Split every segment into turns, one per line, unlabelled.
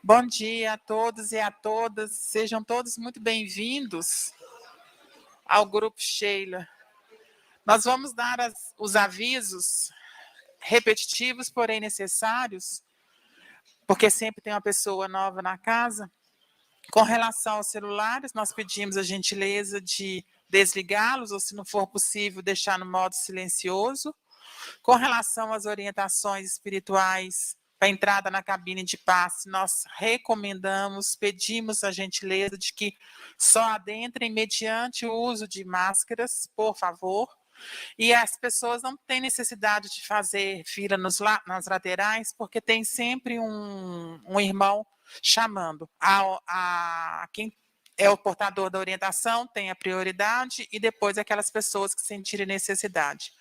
Bom dia a todos e a todas, sejam todos muito bem-vindos ao Grupo Sheila. Nós vamos dar os avisos repetitivos, porém necessários, porque sempre tem uma pessoa nova na casa. Com relação aos celulares, nós pedimos a gentileza de desligá-los, ou se não for possível, deixar no modo silencioso. Com relação às orientações espirituais, para a entrada na cabine de passe, nós recomendamos, pedimos a gentileza de que só adentrem mediante o uso de máscaras, por favor. E as pessoas não têm necessidade de fazer fila nas laterais, porque tem sempre um irmão chamando. Quem é o portador da orientação tem a prioridade e depois aquelas pessoas que sentirem necessidade.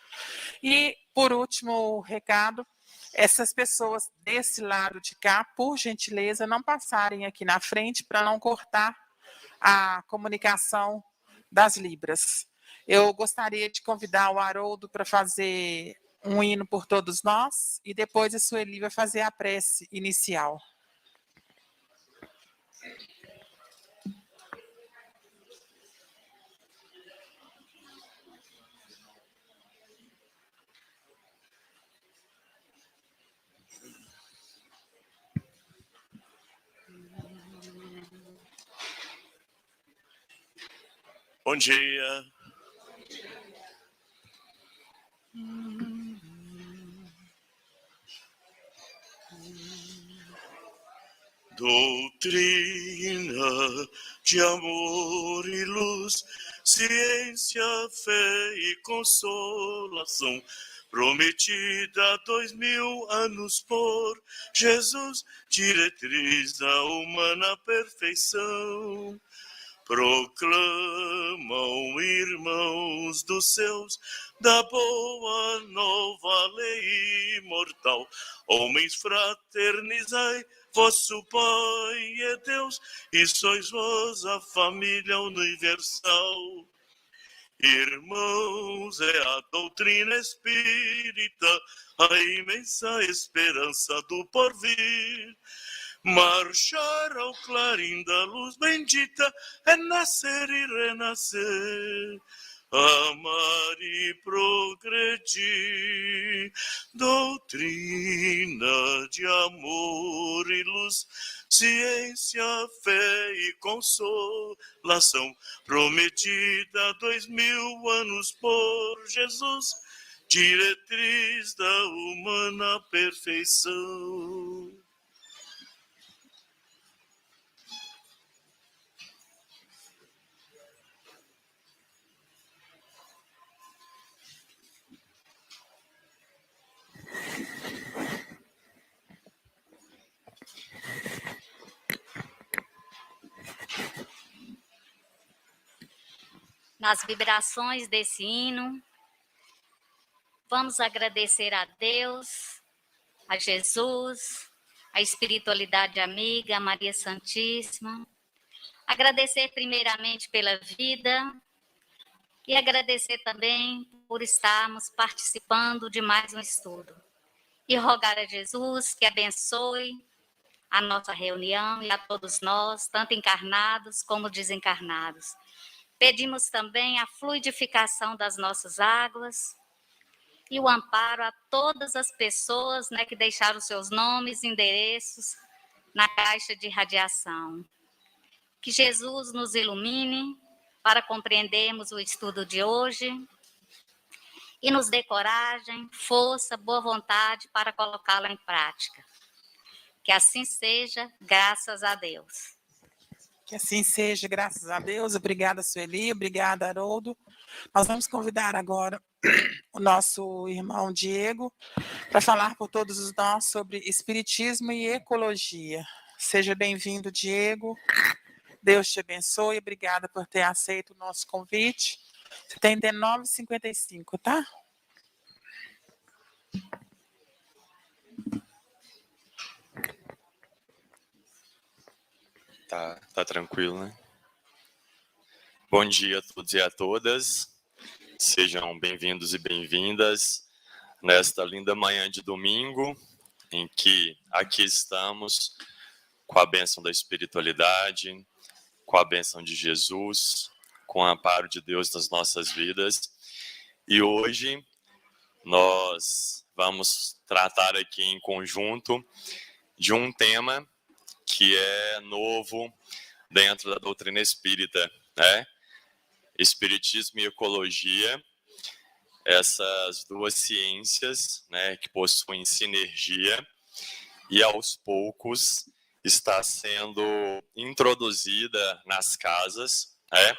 E, por último, o recado, essas pessoas desse lado de cá, por gentileza, não passarem aqui na frente para não cortar a comunicação das Libras. Eu gostaria de convidar o Haroldo para fazer um hino por todos nós e depois a Sueli vai fazer a prece inicial.
Bom dia. Doutrina de amor e luz, ciência, fé e consolação, prometida há 2000 anos por Jesus, diretriz da humana perfeição. Proclamam, irmãos dos seus, da boa nova lei imortal. Homens, fraternizai, vosso Pai é Deus, e sois vós a família universal. Irmãos, é a doutrina espírita, a imensa esperança do porvir. Marchar ao clarim da luz bendita é nascer e renascer, amar e progredir. Doutrina de amor e luz, ciência, fé e consolação, prometida há 2000 anos por Jesus, diretriz da humana perfeição.
Nas vibrações desse hino, vamos agradecer a Deus, a Jesus, a espiritualidade amiga, a Maria Santíssima. Agradecer primeiramente pela vida e agradecer também por estarmos participando de mais um estudo. E rogar a Jesus que abençoe a nossa reunião e a todos nós, tanto encarnados como desencarnados. Pedimos também a fluidificação das nossas águas e o amparo a todas as pessoas, que deixaram seus nomes e endereços na caixa de radiação. Que Jesus nos ilumine para compreendermos o estudo de hoje e nos dê coragem, força, boa vontade para colocá-lo em prática. Que assim seja, graças a Deus.
Que assim seja, graças a Deus. Obrigada, Sueli. Obrigada, Haroldo. Nós vamos convidar agora o nosso irmão Diego para falar por todos nós sobre espiritismo e ecologia. Seja bem-vindo, Diego. Deus te abençoe. Obrigada por ter aceito o nosso convite. Você tem 19h55, tá?
Tá tranquilo, né? Bom dia a todos e a todas. Sejam bem-vindos e bem-vindas nesta linda manhã de domingo, em que aqui estamos com a bênção da espiritualidade, com a bênção de Jesus, com o amparo de Deus nas nossas vidas. E hoje nós vamos tratar aqui em conjunto de um tema que é novo dentro da doutrina espírita, né? Espiritismo e ecologia, essas duas ciências, né, que possuem sinergia e aos poucos está sendo introduzida nas casas, né,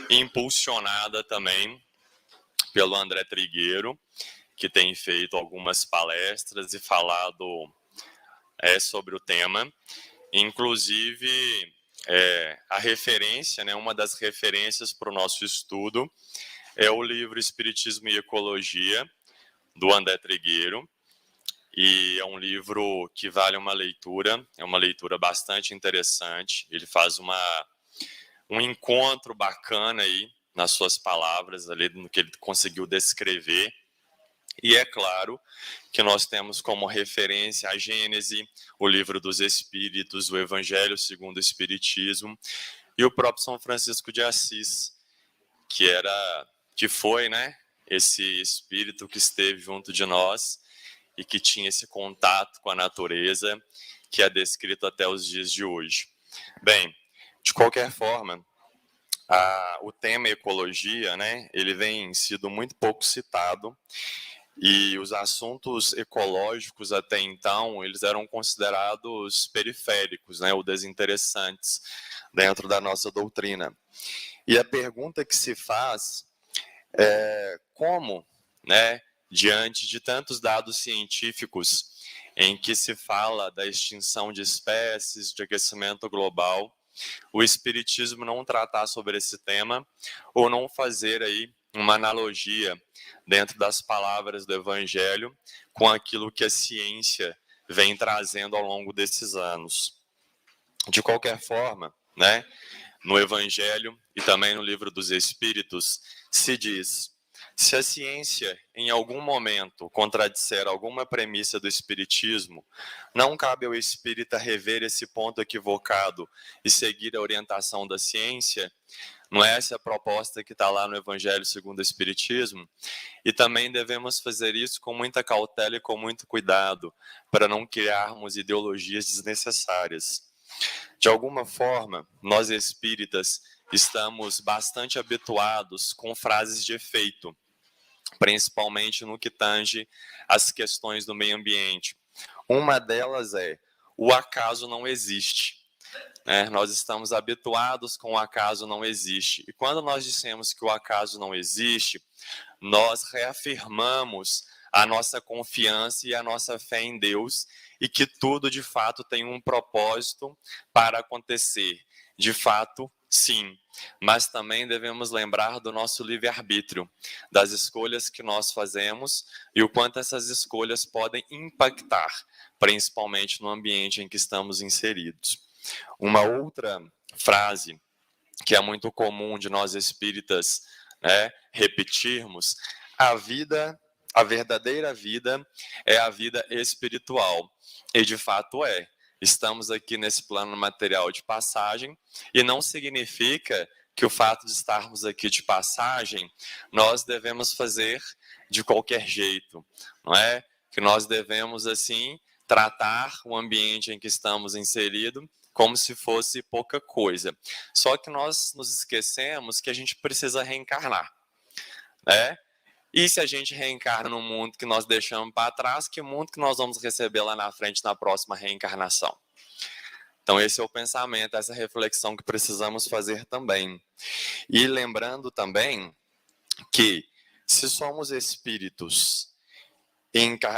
impulsionada também pelo André Trigueiro, que tem feito algumas palestras e falado sobre o tema. Inclusive, a referência, né, uma das referências para o nosso estudo é o livro Espiritismo e Ecologia, do André Trigueiro, e é um livro que vale uma leitura, é uma leitura bastante interessante. Ele faz um encontro bacana aí nas suas palavras, ali no que ele conseguiu descrever. E é claro que nós temos como referência a Gênese, o Livro dos Espíritos, o Evangelho segundo o Espiritismo e o próprio São Francisco de Assis, que foi, né, esse espírito que esteve junto de nós e que tinha esse contato com a natureza, que é descrito até os dias de hoje. Bem, de qualquer forma, o tema ecologia, né, ele vem sido muito pouco citado, e os assuntos ecológicos até então, eles eram considerados periféricos, né, ou desinteressantes dentro da nossa doutrina. E a pergunta que se faz é como, né, diante de tantos dados científicos em que se fala da extinção de espécies, de aquecimento global, o Espiritismo não tratar sobre esse tema ou não fazer aí uma analogia dentro das palavras do Evangelho com aquilo que a ciência vem trazendo ao longo desses anos. De qualquer forma, né, no Evangelho e também no Livro dos Espíritos, se diz: se a ciência, em algum momento, contradisser alguma premissa do Espiritismo, não cabe ao espírita rever esse ponto equivocado e seguir a orientação da ciência. Não é essa a proposta que está lá no Evangelho segundo o Espiritismo? E também devemos fazer isso com muita cautela e com muito cuidado, para não criarmos ideologias desnecessárias. De alguma forma, nós espíritas estamos bastante habituados com frases de efeito, principalmente no que tange às questões do meio ambiente. Uma delas é: o acaso não existe. Nós estamos habituados com o acaso não existe. E quando nós dissemos que o acaso não existe, nós reafirmamos a nossa confiança e a nossa fé em Deus, e que tudo de fato tem um propósito para acontecer. De fato, sim, mas também devemos lembrar do nosso livre-arbítrio, das escolhas que nós fazemos e o quanto essas escolhas podem impactar, principalmente no ambiente em que estamos inseridos. Uma outra frase que é muito comum de nós espíritas, né, repetirmos: a verdadeira vida é a vida espiritual. E de fato é. Estamos aqui nesse plano material de passagem, e não significa que o fato de estarmos aqui de passagem, nós devemos fazer de qualquer jeito, não é? Que nós devemos, assim, tratar o ambiente em que estamos inseridos como se fosse pouca coisa. Só que nós nos esquecemos que a gente precisa reencarnar, né? E se a gente reencarna no mundo que nós deixamos para trás, que mundo que nós vamos receber lá na frente na próxima reencarnação? Então esse é o pensamento, essa reflexão que precisamos fazer também. E lembrando também que se somos espíritos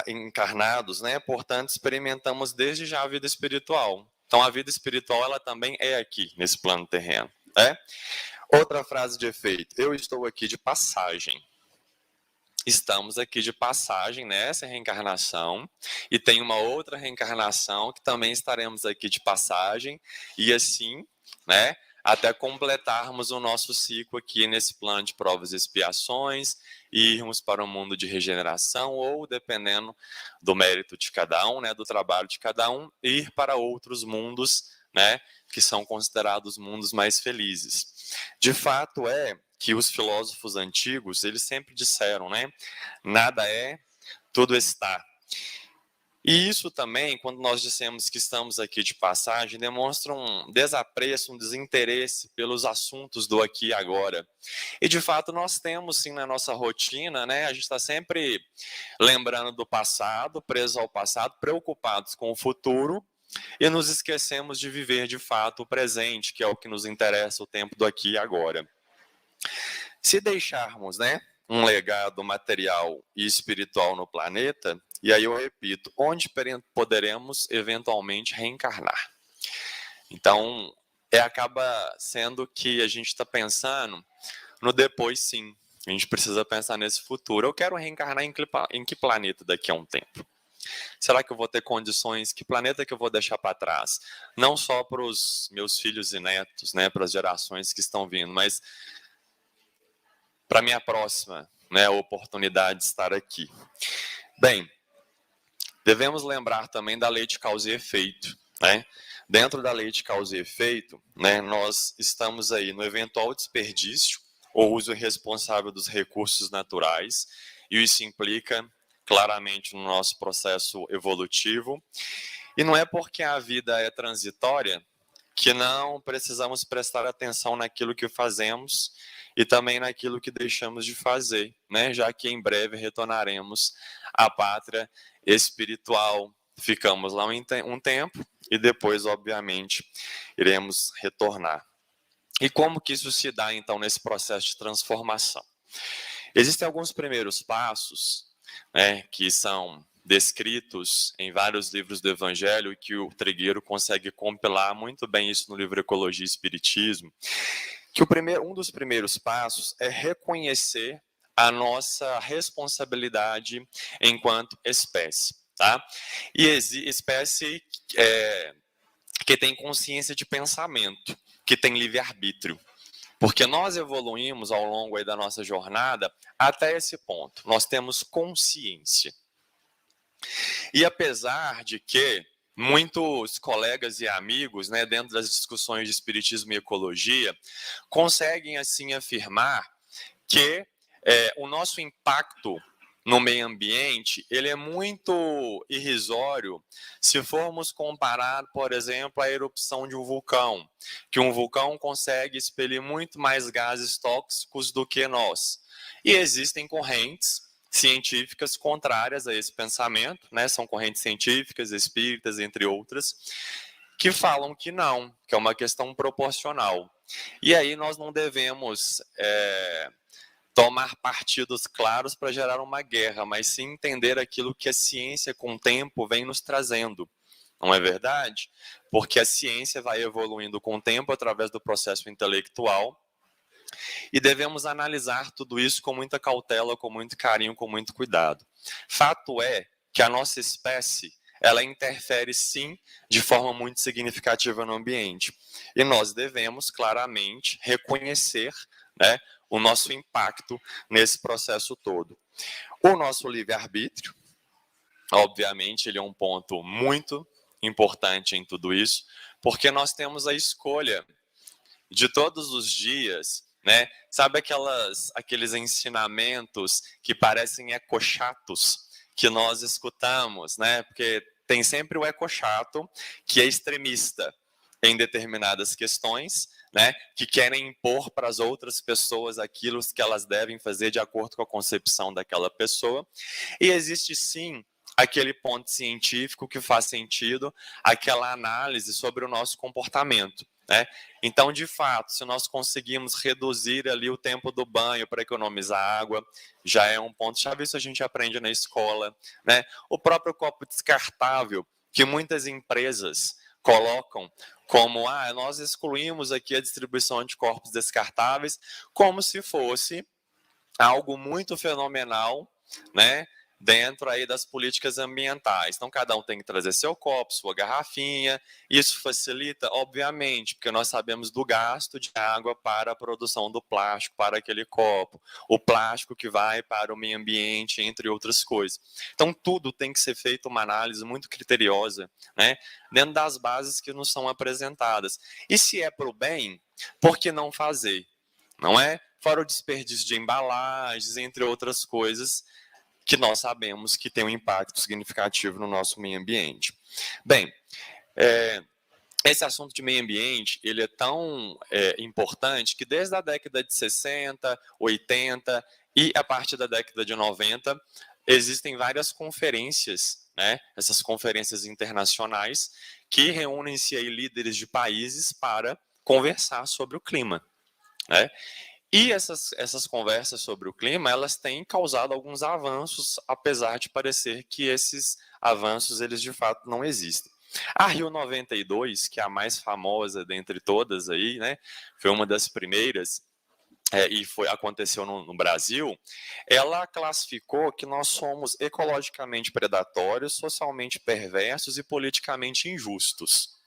encarnados, né, portanto experimentamos desde já a vida espiritual. Então a vida espiritual ela também é aqui nesse plano terreno, né? Outra frase de efeito: eu estou aqui de passagem. Estamos aqui de passagem nessa reencarnação, e tem uma outra reencarnação que também estaremos aqui de passagem, e assim, né, até completarmos o nosso ciclo aqui nesse plano de provas e expiações, e irmos para o mundo de regeneração, ou dependendo do mérito de cada um, né, do trabalho de cada um, ir para outros mundos, né, que são considerados mundos mais felizes. De fato é que os filósofos antigos, eles sempre disseram, né, nada é, tudo está. E isso também, quando nós dissemos que estamos aqui de passagem, demonstra um desapreço, um desinteresse pelos assuntos do aqui e agora. E de fato nós temos sim na nossa rotina, né, a gente está sempre lembrando do passado, preso ao passado, preocupados com o futuro, e nos esquecemos de viver de fato o presente, que é o que nos interessa, o tempo do aqui e agora. Se deixarmos, né, um legado material e espiritual no planeta, e aí eu repito, onde poderemos eventualmente reencarnar? Então, acaba sendo que a gente está pensando no depois, sim. A gente precisa pensar nesse futuro. Eu quero reencarnar em que planeta daqui a um tempo? Será que eu vou ter condições? Que planeta que eu vou deixar para trás? Não só para os meus filhos e netos, né, para as gerações que estão vindo, mas para a minha próxima, né, oportunidade de estar aqui. Bem, devemos lembrar também da lei de causa e efeito, né? Dentro da lei de causa e efeito, né, nós estamos aí no eventual desperdício ou uso irresponsável dos recursos naturais, e isso implica claramente no nosso processo evolutivo. E não é porque a vida é transitória que não precisamos prestar atenção naquilo que fazemos e também naquilo que deixamos de fazer, né? Já que em breve retornaremos à pátria espiritual. Ficamos lá um tempo e depois, obviamente, iremos retornar. E como que isso se dá, então, nesse processo de transformação? Existem alguns primeiros passos, né, que são descritos em vários livros do Evangelho, e que o Trigueiro consegue compilar muito bem isso no livro Ecologia e Espiritismo, que um dos primeiros passos é reconhecer a nossa responsabilidade enquanto espécie, tá? E espécie que tem consciência de pensamento, que tem livre-arbítrio. Porque nós evoluímos ao longo aí da nossa jornada até esse ponto. Nós temos consciência. E apesar de que muitos colegas e amigos, né, dentro das discussões de espiritismo e ecologia, conseguem assim afirmar que o nosso impacto no meio ambiente, ele é muito irrisório se formos comparar, por exemplo, a erupção de um vulcão, que um vulcão consegue expelir muito mais gases tóxicos do que nós. E existem correntes científicas contrárias a esse pensamento, né? São correntes científicas, espíritas, entre outras, que falam que não, que é uma questão proporcional. E aí nós não devemos tomar partidos claros para gerar uma guerra, mas sim entender aquilo que a ciência, com o tempo, vem nos trazendo. Não é verdade? Porque a ciência vai evoluindo com o tempo através do processo intelectual e devemos analisar tudo isso com muita cautela, com muito carinho, com muito cuidado. Fato é que a nossa espécie, ela interfere sim de forma muito significativa no ambiente. E nós devemos claramente reconhecer, né, o nosso impacto nesse processo todo. O nosso livre-arbítrio, obviamente, ele é um ponto muito importante em tudo isso, porque nós temos a escolha de todos os dias, né? Sabe aqueles ensinamentos que parecem ecochatos que nós escutamos, né? Porque tem sempre o ecochato que é extremista em determinadas questões, né, que querem impor para as outras pessoas aquilo que elas devem fazer de acordo com a concepção daquela pessoa. E existe sim aquele ponto científico que faz sentido, aquela análise sobre o nosso comportamento, né? Então, de fato, se nós conseguimos reduzir ali o tempo do banho para economizar água, já é um ponto-chave, isso a gente aprende na escola, né? O próprio copo descartável, que muitas empresas colocam como, nós excluímos aqui a distribuição de copos descartáveis, como se fosse algo muito fenomenal, né, dentro aí das políticas ambientais. Então, cada um tem que trazer seu copo, sua garrafinha. Isso facilita, obviamente, porque nós sabemos do gasto de água para a produção do plástico, para aquele copo, o plástico que vai para o meio ambiente, entre outras coisas. Então, tudo tem que ser feito uma análise muito criteriosa, né, dentro das bases que nos são apresentadas. E se é para o bem, por que não fazer? Não é? Fora o desperdício de embalagens, entre outras coisas, que nós sabemos que tem um impacto significativo no nosso meio ambiente. Bem, esse assunto de meio ambiente, ele é tão importante que desde a década de 60, 80 e a partir da década de 90, existem várias conferências, né, essas conferências internacionais, que reúnem-se aí líderes de países para conversar sobre o clima, né? E essas conversas sobre o clima, elas têm causado alguns avanços, apesar de parecer que esses avanços, eles de fato não existem. A Rio 92, que é a mais famosa dentre todas aí, né, foi uma das primeiras, aconteceu no Brasil, ela classificou que nós somos ecologicamente predatórios, socialmente perversos e politicamente injustos,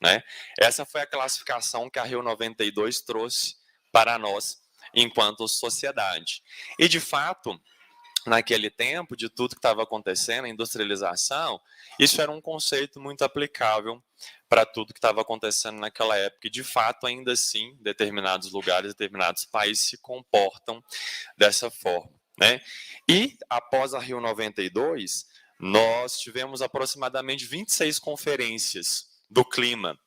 né? Essa foi a classificação que a Rio 92 trouxe para nós enquanto sociedade. E, de fato, naquele tempo, de tudo que estava acontecendo, a industrialização, isso era um conceito muito aplicável para tudo que estava acontecendo naquela época. E, de fato, ainda assim, determinados lugares, determinados países se comportam dessa forma, né? E, após a Rio 92, nós tivemos aproximadamente 26 conferências do clima,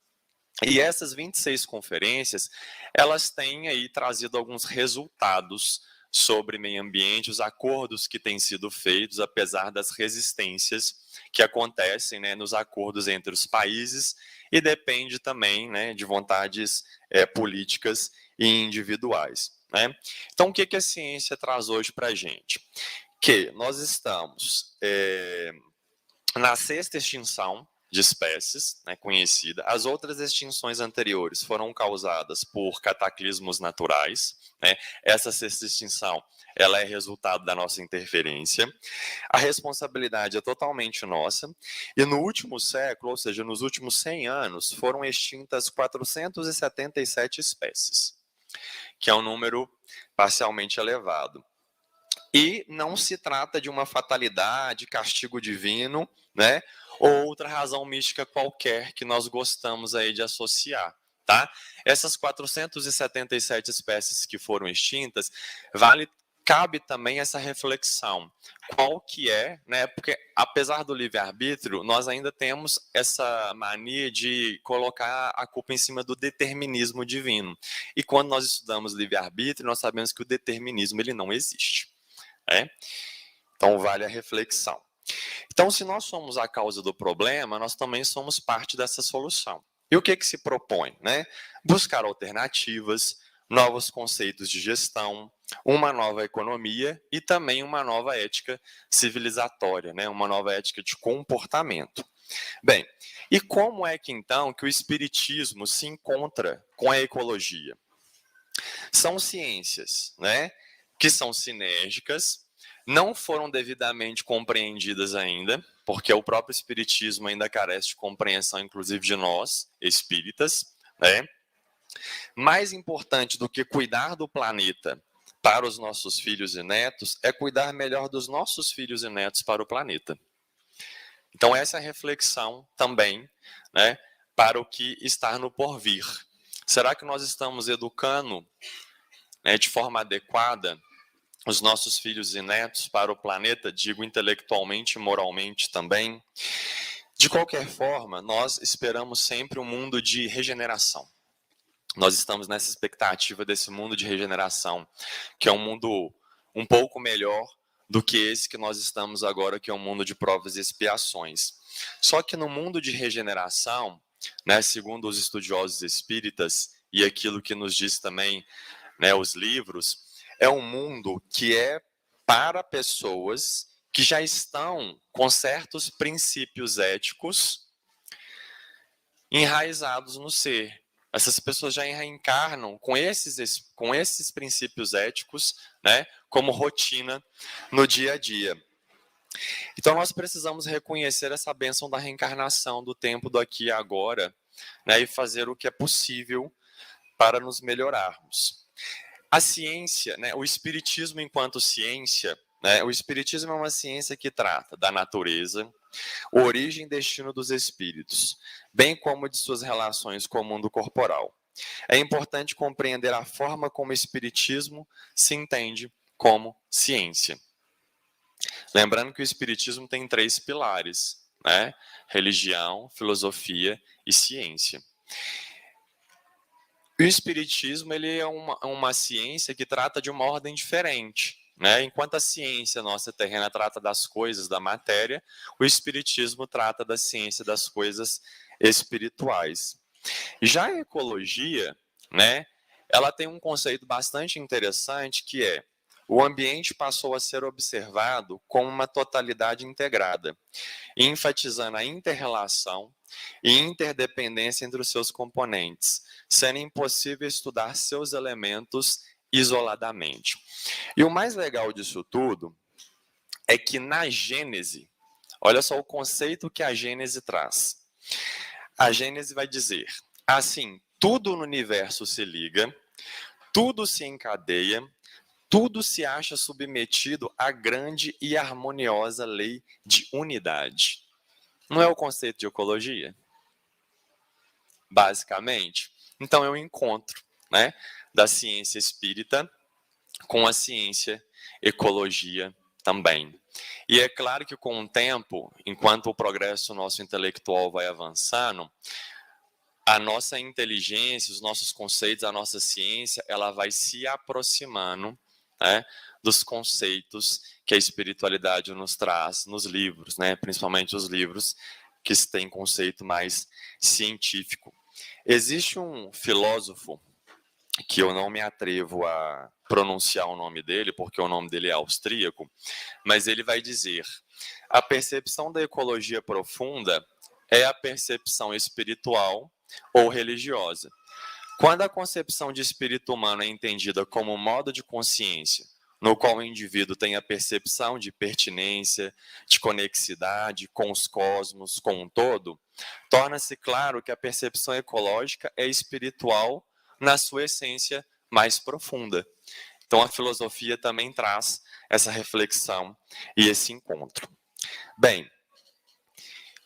E essas 26 conferências, elas têm aí trazido alguns resultados sobre meio ambiente, os acordos que têm sido feitos, apesar das resistências que acontecem, né, nos acordos entre os países, e depende também, né, de vontades políticas e individuais, né? Então, o que a ciência traz hoje para a gente? Que nós estamos na sexta extinção de espécies, né, conhecida. As outras extinções anteriores foram causadas por cataclismos naturais, né? Essa sexta extinção, ela é resultado da nossa interferência. A responsabilidade é totalmente nossa. E no último século, ou seja, nos últimos 100 anos, foram extintas 477 espécies, que é um número parcialmente elevado. E não se trata de uma fatalidade, castigo divino, né? Ou outra razão mística qualquer que nós gostamos aí de associar, tá? Essas 477 espécies que foram extintas, cabe também essa reflexão. Qual que é, né? Porque apesar do livre-arbítrio, nós ainda temos essa mania de colocar a culpa em cima do determinismo divino. E quando nós estudamos livre-arbítrio, nós sabemos que o determinismo ele não existe. Então vale a reflexão. Então, se nós somos a causa do problema, nós também somos parte dessa solução. E o que se propõe, né? Buscar alternativas, novos conceitos de gestão, uma nova economia e também uma nova ética civilizatória, né? Uma nova ética de comportamento. Bem, e como é que então que o espiritismo se encontra com a ecologia? São ciências, né, que são sinérgicas, não foram devidamente compreendidas ainda, porque o próprio espiritismo ainda carece de compreensão, inclusive de nós, espíritas, né? Mais importante do que cuidar do planeta para os nossos filhos e netos é cuidar melhor dos nossos filhos e netos para o planeta. Então essa é a reflexão também, né, para o que está no porvir. Será que nós estamos educando, né, de forma adequada os nossos filhos e netos para o planeta, digo intelectualmente e moralmente também? De qualquer forma, nós esperamos sempre um mundo de regeneração. Nós estamos nessa expectativa desse mundo de regeneração, que é um mundo um pouco melhor do que esse que nós estamos agora, que é um mundo de provas e expiações. Só que no mundo de regeneração, né, segundo os estudiosos espíritas e aquilo que nos diz também, né, os livros, é um mundo que é para pessoas que já estão com certos princípios éticos enraizados no ser. Essas pessoas já reencarnam com esses princípios éticos, né, como rotina no dia a dia. Então nós precisamos reconhecer essa bênção da reencarnação, do tempo do aqui e agora, né, e fazer o que é possível para nos melhorarmos. A ciência, né, o espiritismo enquanto ciência, né, o espiritismo é uma ciência que trata da natureza, origem e destino dos espíritos, bem como de suas relações com o mundo corporal. É importante compreender a forma como o espiritismo se entende como ciência. Lembrando que o espiritismo tem 3 pilares, né? Religião, filosofia e ciência. O espiritismo ele é uma ciência que trata de uma ordem diferente, né? Enquanto a ciência nossa terrena trata das coisas da matéria, o espiritismo trata da ciência das coisas espirituais. Já a ecologia, né, ela tem um conceito bastante interessante que é: o ambiente passou a ser observado como uma totalidade integrada, enfatizando a inter-relação e interdependência entre os seus componentes, sendo impossível estudar seus elementos isoladamente. E o mais legal disso tudo é que na Gênese, olha só o conceito que a Gênese traz. A Gênese vai dizer: assim, tudo no universo se liga, tudo se encadeia, tudo se acha submetido à grande e harmoniosa lei de unidade. Não é o conceito de ecologia? Basicamente. Então é um encontro, né, da ciência espírita com a ciência ecologia também. E é claro que com o tempo, enquanto o progresso nosso intelectual vai avançando, a nossa inteligência, os nossos conceitos, a nossa ciência, ela vai se aproximando, né, dos conceitos que a espiritualidade nos traz nos livros, né, principalmente os livros que têm conceito mais científico. Existe um filósofo que eu não me atrevo a pronunciar o nome dele, porque o nome dele é austríaco, mas ele vai dizer: a percepção da ecologia profunda é a percepção espiritual ou religiosa. Quando a concepção de espírito humano é entendida como um modo de consciência, no qual o indivíduo tem a percepção de pertinência, de conexidade com os cosmos, com um todo, torna-se claro que a percepção ecológica é espiritual na sua essência mais profunda. Então, a filosofia também traz essa reflexão e esse encontro. Bem,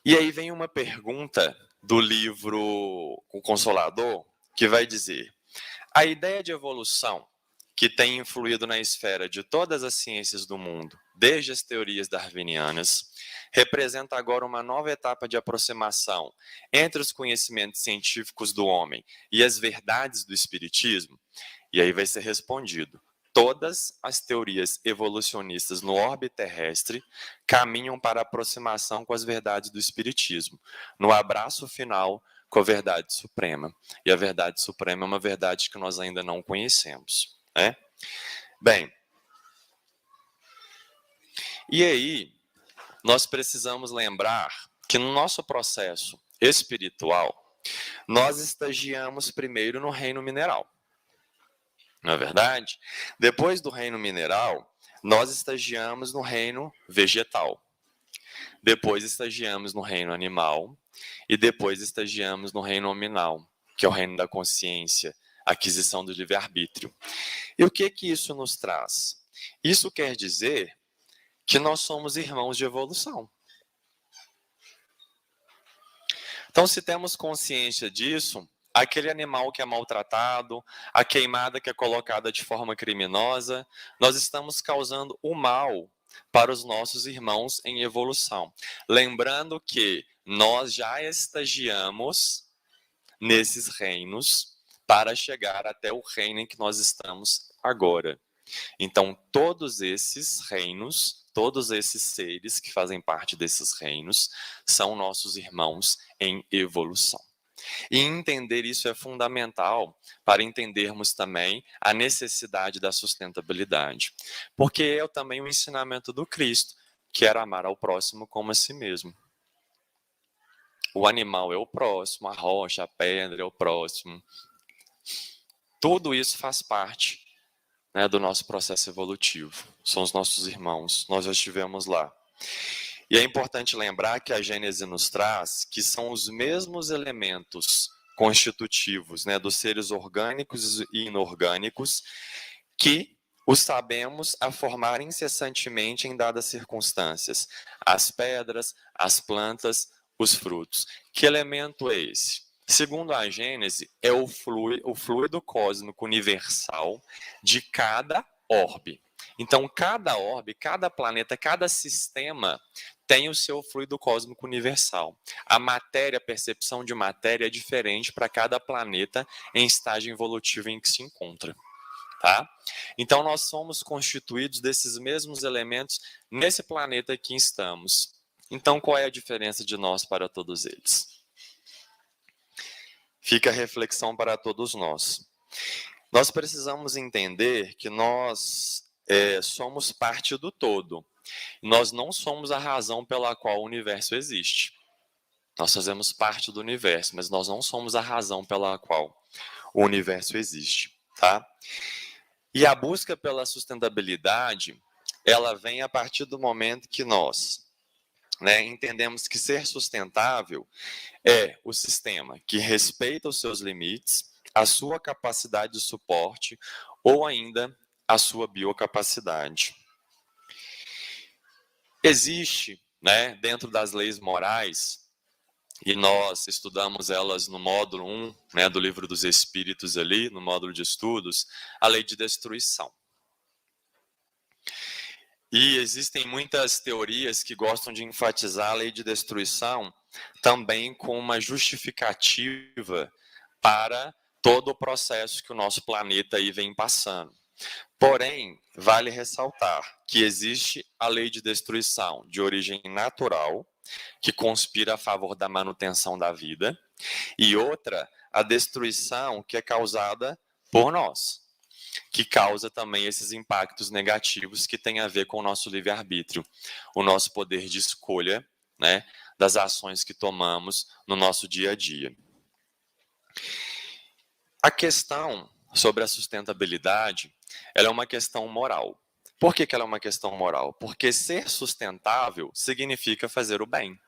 e aí vem uma pergunta do livro O Consolador, que vai dizer: a ideia de evolução, que tem influído na esfera de todas as ciências do mundo, desde as teorias darwinianas, representa agora uma nova etapa de aproximação entre os conhecimentos científicos do homem e as verdades do espiritismo? E aí vai ser respondido: todas as teorias evolucionistas no orbe terrestre caminham para a aproximação com as verdades do espiritismo, no abraço final com a verdade suprema. E a verdade suprema é uma verdade que nós ainda não conhecemos, né? Bem, e aí nós precisamos lembrar que no nosso processo espiritual, nós estagiamos primeiro no reino mineral. Não é verdade? Depois do reino mineral, nós estagiamos no reino vegetal. Depois estagiamos no reino animal. E depois estagiamos no reino nominal, que é o reino da consciência, aquisição do livre-arbítrio. E o que isso nos traz? Isso quer dizer que nós somos irmãos de evolução. Então, se temos consciência disso, aquele animal que é maltratado, a queimada que é colocada de forma criminosa, nós estamos causando o mal para os nossos irmãos em evolução. Lembrando que nós já estagiamos nesses reinos para chegar até o reino em que nós estamos agora. Então, todos esses reinos, todos esses seres que fazem parte desses reinos, são nossos irmãos em evolução. E entender isso é fundamental para entendermos também a necessidade da sustentabilidade. Porque é também o ensinamento do Cristo, que era amar ao próximo como a si mesmo. O animal é o próximo, a rocha, a pedra é o próximo. Tudo isso faz parte, né, do nosso processo evolutivo. São os nossos irmãos, nós já estivemos lá. E é importante lembrar que a Gênese nos traz que são os mesmos elementos constitutivos, né, dos seres orgânicos e inorgânicos que os sabemos a formar incessantemente em dadas circunstâncias. As pedras, as plantas, os frutos. Que elemento é esse? Segundo a Gênese, é o fluido cósmico universal de cada orbe. Então, cada orbe, cada planeta, cada sistema tem o seu fluido cósmico universal. A matéria, a percepção de matéria é diferente para cada planeta em estágio evolutivo em que se encontra. Tá? Então, nós somos constituídos desses mesmos elementos nesse planeta que estamos. Então, qual é a diferença de nós para todos eles? Fica a reflexão para todos nós. Nós precisamos entender que nós somos parte do todo. Nós não somos a razão pela qual o universo existe. Nós fazemos parte do universo, mas nós não somos a razão pela qual o universo existe, tá? E a busca pela sustentabilidade, ela vem a partir do momento que nós, né, entendemos que ser sustentável é o sistema que respeita os seus limites, a sua capacidade de suporte ou ainda a sua biocapacidade. Existe, né, dentro das leis morais, e nós estudamos elas no módulo 1, né, do Livro dos Espíritos ali, no módulo de estudos, a lei de destruição. E existem muitas teorias que gostam de enfatizar a lei de destruição também com uma justificativa para todo o processo que o nosso planeta aí vem passando. Porém, vale ressaltar que existe a lei de destruição de origem natural, que conspira a favor da manutenção da vida, e outra, a destruição que é causada por nós, que causa também esses impactos negativos que tem a ver com o nosso livre-arbítrio, o nosso poder de escolha, né, das ações que tomamos no nosso dia a dia. A questão sobre a sustentabilidade, ela é uma questão moral. Por que ela é uma questão moral? Porque ser sustentável significa fazer o bem.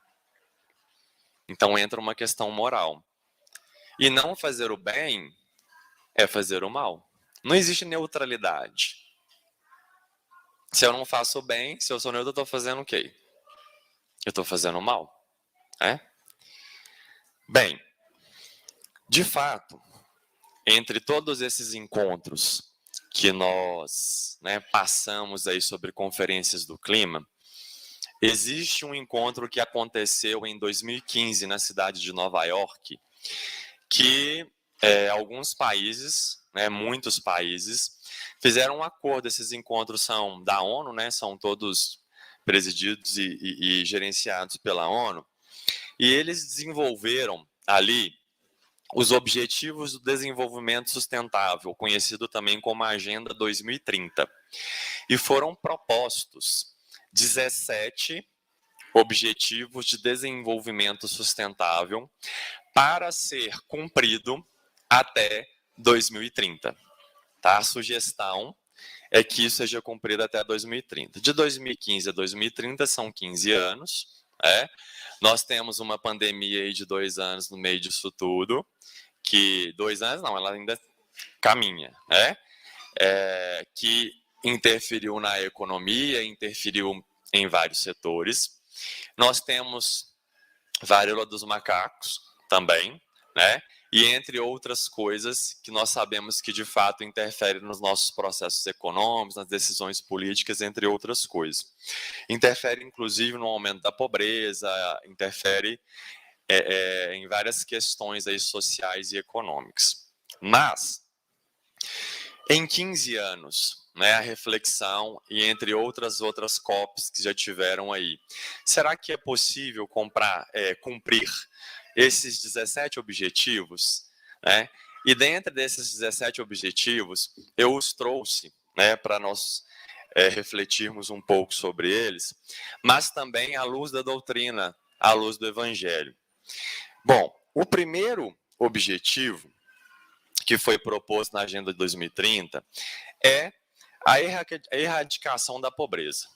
Então entra uma questão moral. E não fazer o bem é fazer o mal. Não existe neutralidade. Se eu não faço o bem, se eu sou neutro, eu estou fazendo o quê? Eu estou fazendo o mal. Bem, de fato, entre todos esses encontros que nós passamos aí sobre conferências do clima, existe um encontro que aconteceu em 2015 na cidade de Nova York, que alguns países, muitos países, fizeram um acordo. Esses encontros são da ONU, são todos presididos e gerenciados pela ONU, e eles desenvolveram ali os Objetivos do Desenvolvimento Sustentável, conhecido também como Agenda 2030. E foram propostos 17 Objetivos de Desenvolvimento Sustentável para ser cumprido até 2030. Tá? A sugestão é que isso seja cumprido até 2030. De 2015 a 2030 são 15 anos. Nós temos uma pandemia aí de 2 anos no meio disso tudo, que 2 anos não, ela ainda caminha, que interferiu na economia, interferiu em vários setores. Nós temos varíola dos macacos também, e entre outras coisas que nós sabemos que de fato interferem nos nossos processos econômicos, nas decisões políticas, entre outras coisas. Interfere inclusive no aumento da pobreza, interfere em várias questões aí sociais e econômicas. Mas, em 15 anos, a reflexão, e entre outras COPs que já tiveram aí, será que é possível cumprir esses 17 objetivos? E dentro desses 17 objetivos, eu os trouxe para nós refletirmos um pouco sobre eles, mas também à luz da doutrina, à luz do Evangelho. Bom, o primeiro objetivo que foi proposto na Agenda de 2030 é a erradicação da pobreza.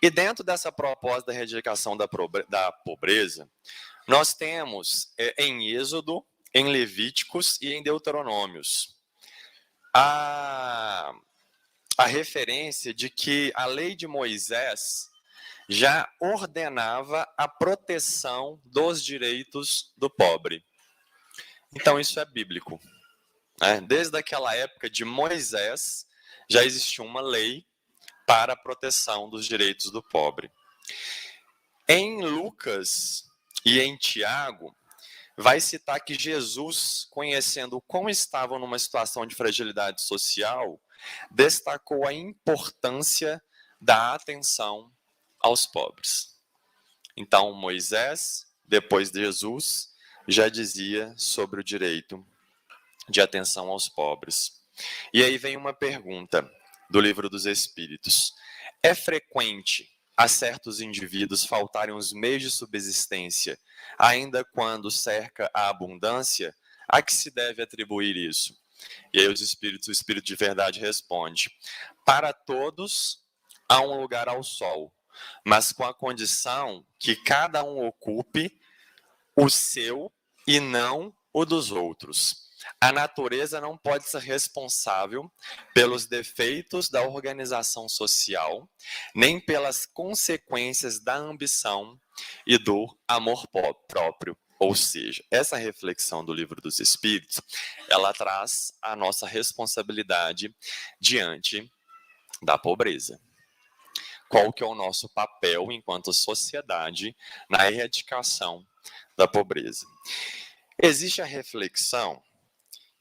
E dentro dessa proposta da erradicação da pobreza, nós temos em Êxodo, em Levíticos e em Deuteronômios a referência de que a lei de Moisés já ordenava a proteção dos direitos do pobre. Então, isso é bíblico. Desde aquela época de Moisés, já existia uma lei para a proteção dos direitos do pobre. Em Lucas e em Tiago, vai citar que Jesus, conhecendo o quão estavam numa situação de fragilidade social, destacou a importância da atenção aos pobres. Então, Moisés, depois de Jesus, já dizia sobre o direito de atenção aos pobres. E aí vem uma pergunta do Livro dos Espíritos. É frequente a certos indivíduos faltarem os meios de subsistência, ainda quando cerca a abundância? A que se deve atribuir isso? E aí o Espírito de Verdade responde: para todos há um lugar ao sol, mas com a condição que cada um ocupe o seu e não o dos outros. A natureza não pode ser responsável pelos defeitos da organização social, nem pelas consequências da ambição e do amor próprio. Ou seja, essa reflexão do Livro dos Espíritos, ela traz a nossa responsabilidade diante da pobreza. qual que é o nosso papel enquanto sociedade na erradicação da pobreza. Existe a reflexão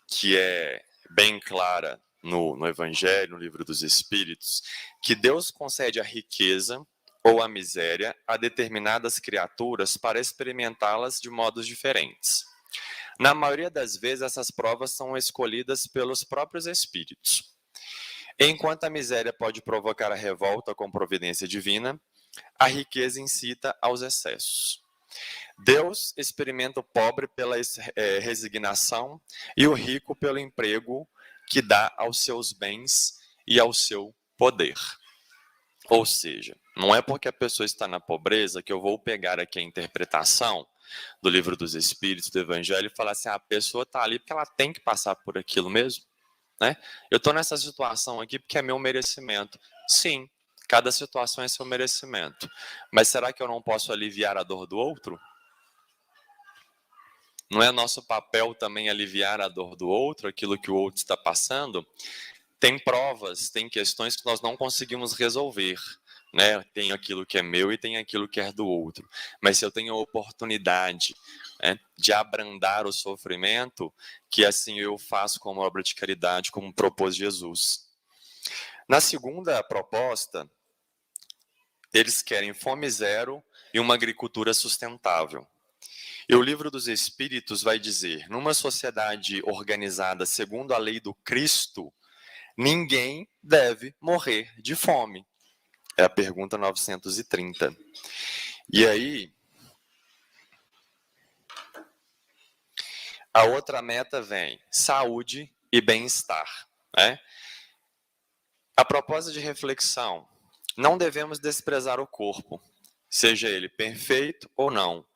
que é bem clara no Evangelho, no Livro dos Espíritos, que Deus concede a riqueza ou a miséria a determinadas criaturas para experimentá-las de modos diferentes. Na maioria das vezes, essas provas são escolhidas pelos próprios espíritos. Enquanto a miséria pode provocar a revolta com providência divina, a riqueza incita aos excessos. Deus experimenta o pobre pela resignação e o rico pelo emprego que dá aos seus bens e ao seu poder. Ou seja, não é porque a pessoa está na pobreza que eu vou pegar aqui a interpretação do Livro dos Espíritos, do Evangelho, e falar assim, a pessoa está ali porque ela tem que passar por aquilo mesmo. Né? Eu estou nessa situação aqui porque é meu merecimento. Sim, cada situação é seu merecimento. Mas será que eu não posso aliviar a dor do outro? Não é nosso papel também aliviar a dor do outro, aquilo que o outro está passando? Tem provas, tem questões que nós não conseguimos resolver. Né? Tem aquilo que é meu e tem aquilo que é do outro. Mas se eu tenho a oportunidade, né, de abrandar o sofrimento, que assim eu faço como obra de caridade, como propôs Jesus. Na segunda proposta, eles querem fome zero e uma agricultura sustentável. E o Livro dos Espíritos vai dizer, numa sociedade organizada segundo a lei do Cristo, ninguém deve morrer de fome. É a pergunta 930. E aí, a outra meta vem, saúde e bem-estar. Né? A proposta de reflexão, não devemos desprezar o corpo, seja ele perfeito ou não,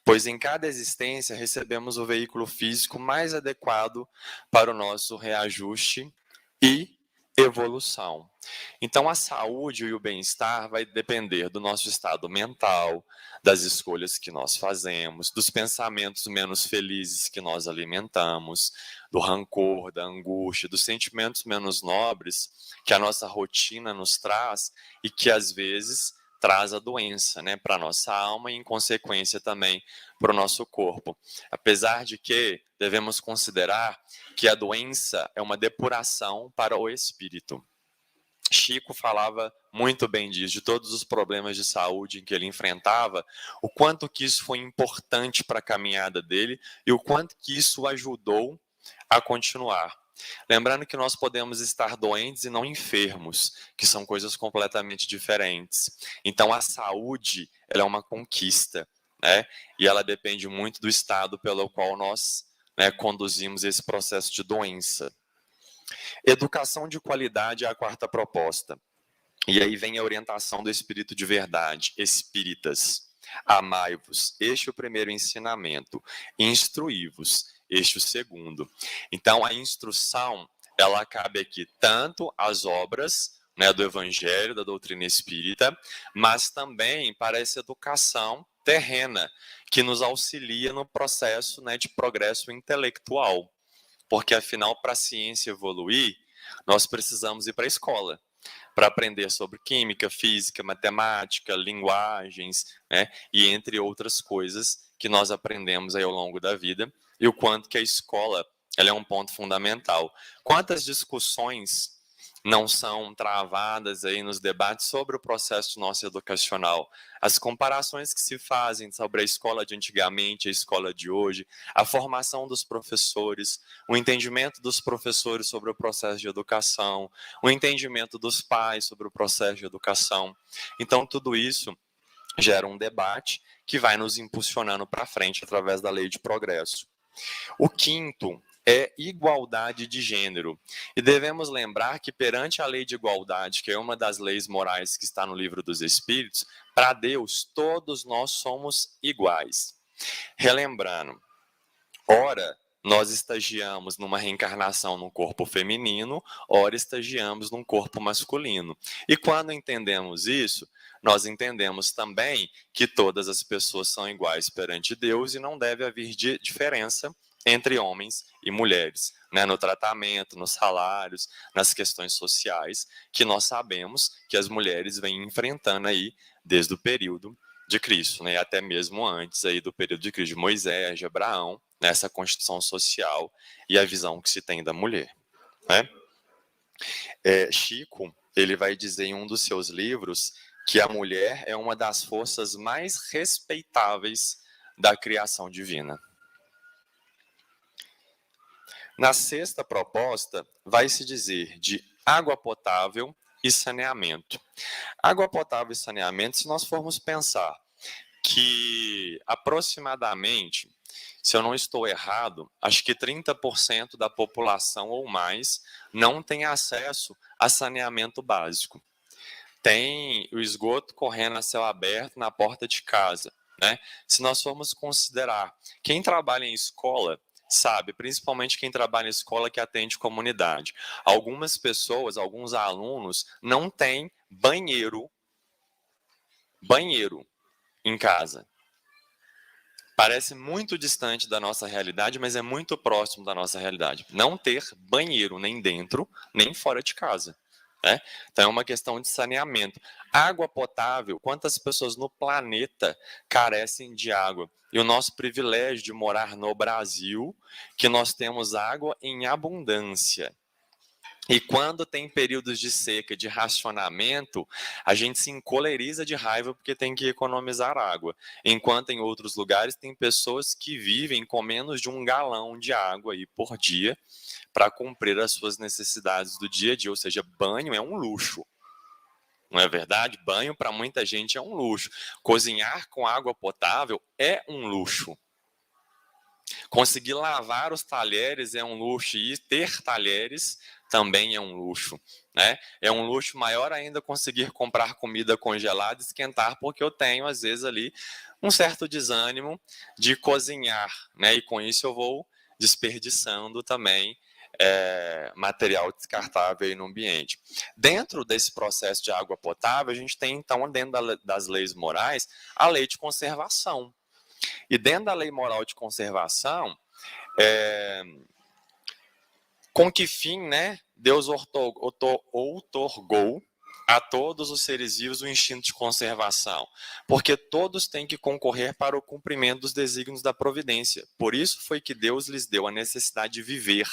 pois em cada existência recebemos o veículo físico mais adequado para o nosso reajuste e evolução. Então, a saúde e o bem-estar vai depender do nosso estado mental, das escolhas que nós fazemos, dos pensamentos menos felizes que nós alimentamos, do rancor, da angústia, dos sentimentos menos nobres que a nossa rotina nos traz e que, às vezes, traz a doença, né, para a nossa alma e, em consequência, também para o nosso corpo. Apesar de que devemos considerar que a doença é uma depuração para o espírito. Chico falava muito bem disso, de todos os problemas de saúde que ele enfrentava, o quanto que isso foi importante para a caminhada dele e o quanto que isso ajudou a continuar. Lembrando que nós podemos estar doentes e não enfermos, que são coisas completamente diferentes. Então, a saúde, ela é uma conquista, né? E ela depende muito do estado pelo qual nós, né, conduzimos esse processo de doença. Educação de qualidade é a quarta proposta. E aí vem a orientação do Espírito de Verdade, espíritas. Amai-vos, este é o primeiro ensinamento. Instruí-vos, este o segundo. Então, a instrução, ela cabe aqui tanto às obras, né, do Evangelho, da doutrina espírita, mas também para essa educação terrena, que nos auxilia no processo, né, de progresso intelectual. Porque, afinal, para a ciência evoluir, nós precisamos ir para a escola, para aprender sobre química, física, matemática, linguagens, né, e entre outras coisas que nós aprendemos aí ao longo da vida, e o quanto que a escola, ela é um ponto fundamental. Quantas discussões não são travadas aí nos debates sobre o processo nosso educacional? As comparações que se fazem sobre a escola de antigamente, a escola de hoje, a formação dos professores, o entendimento dos professores sobre o processo de educação, o entendimento dos pais sobre o processo de educação. Então, tudo isso gera um debate que vai nos impulsionando para frente através da lei de progresso. O quinto é igualdade de gênero. E devemos lembrar que perante a lei de igualdade, que é uma das leis morais que está no Livro dos Espíritos, para Deus todos nós somos iguais. Relembrando, ora nós estagiamos numa reencarnação num corpo feminino, ora estagiamos num corpo masculino. E quando entendemos isso, nós entendemos também que todas as pessoas são iguais perante Deus e não deve haver diferença entre homens e mulheres, né, no tratamento, nos salários, nas questões sociais, que nós sabemos que as mulheres vêm enfrentando aí desde o período de Cristo, né, até mesmo antes aí do período de Cristo, de Moisés, de Abraão, nessa constituição social e a visão que se tem da mulher, né? Chico, ele vai dizer em um dos seus livros que a mulher é uma das forças mais respeitáveis da criação divina. Na sexta proposta, vai se dizer de água potável e saneamento. Água potável e saneamento, se nós formos pensar que aproximadamente, se eu não estou errado, acho que 30% da população ou mais não tem acesso a saneamento básico. Tem o esgoto correndo a céu aberto na porta de casa, né? Se nós formos considerar quem trabalha em escola, sabe, principalmente quem trabalha em escola que atende comunidade. Algumas pessoas, alguns alunos não têm banheiro em casa. Parece muito distante da nossa realidade, mas é muito próximo da nossa realidade. Não ter banheiro nem dentro, nem fora de casa, né? Então é uma questão de saneamento. Água potável, quantas pessoas no planeta carecem de água? E o nosso privilégio de morar no Brasil, que nós temos água em abundância. E quando tem períodos de seca, de racionamento, a gente se encoleriza de raiva porque tem que economizar água. Enquanto em outros lugares tem pessoas que vivem com menos de 1 galão de água aí por dia para cumprir as suas necessidades do dia a dia. Ou seja, banho é um luxo. Não é verdade? Banho para muita gente é um luxo. Cozinhar com água potável é um luxo. Conseguir lavar os talheres é um luxo e ter talheres também é um luxo, né? É um luxo maior ainda conseguir comprar comida congelada e esquentar, porque eu tenho, às vezes, ali um certo desânimo de cozinhar, né? E com isso eu vou desperdiçando também material descartável aí no ambiente. Dentro desse processo de água potável, a gente tem, então, dentro das leis morais, a lei de conservação. E dentro da lei moral de conservação, com que fim, né, Deus outorgou a todos os seres vivos o instinto de conservação? Porque todos têm que concorrer para o cumprimento dos desígnios da providência. Por isso foi que Deus lhes deu a necessidade de viver.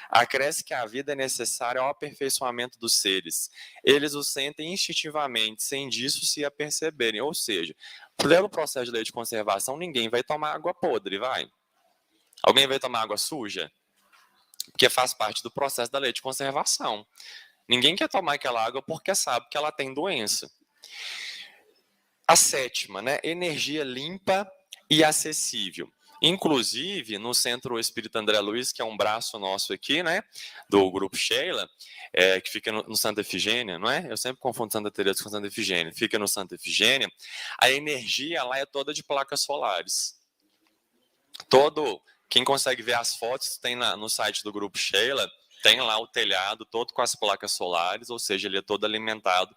Acresce que a vida é necessária ao aperfeiçoamento dos seres. Eles o sentem instintivamente, sem disso se aperceberem. Ou seja, pelo processo de lei de conservação, ninguém vai tomar água podre, vai? Alguém vai tomar água suja? Porque faz parte do processo da lei de conservação. Ninguém quer tomar aquela água porque sabe que ela tem doença. A sétima, né? Energia limpa e acessível. Inclusive, no Centro Espírita André Luiz, que é um braço nosso aqui, né, do Grupo Sheila, que fica no Santa Efigênia, não é? Eu sempre confundo Santa Teresa com Santa Efigênia. Fica no Santa Efigênia. A energia lá é toda de placas solares. Quem consegue ver as fotos, tem no site do Grupo Sheila, tem lá o telhado todo com as placas solares, ou seja, ele é todo alimentado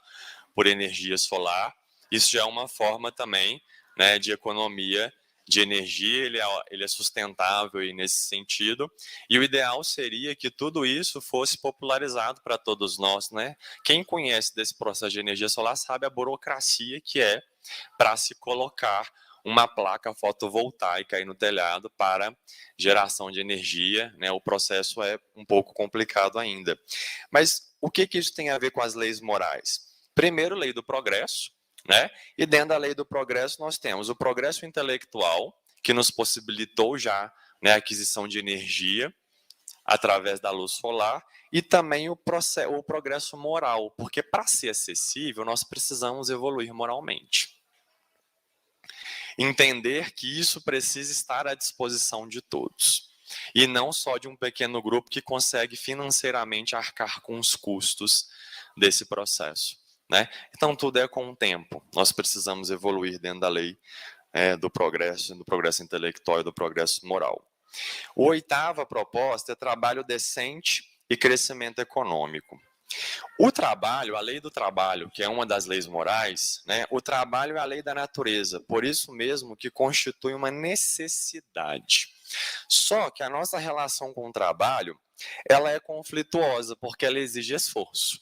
por energia solar. Isso já é uma forma também, né, de economia de energia, ele é sustentável aí nesse sentido, e o ideal seria que tudo isso fosse popularizado para todos nós, né? Quem conhece desse processo de energia solar sabe a burocracia que é para se colocar uma placa fotovoltaica aí no telhado para geração de energia, né? O processo é um pouco complicado ainda. Mas o que isso tem a ver com as leis morais? Primeiro, lei do progresso, né? E dentro da lei do progresso nós temos o progresso intelectual, que nos possibilitou já, né, a aquisição de energia através da luz solar, e também o progresso moral, porque para ser acessível nós precisamos evoluir moralmente. Entender que isso precisa estar à disposição de todos, e não só de um pequeno grupo que consegue financeiramente arcar com os custos desse processo, né? Então tudo é com o tempo, nós precisamos evoluir dentro da lei do progresso intelectual e do progresso moral. A oitava proposta é trabalho decente e crescimento econômico. O trabalho, a lei do trabalho, que é uma das leis morais, né, o trabalho é a lei da natureza, por isso mesmo que constitui uma necessidade. Só que a nossa relação com o trabalho, ela é conflituosa, porque ela exige esforço.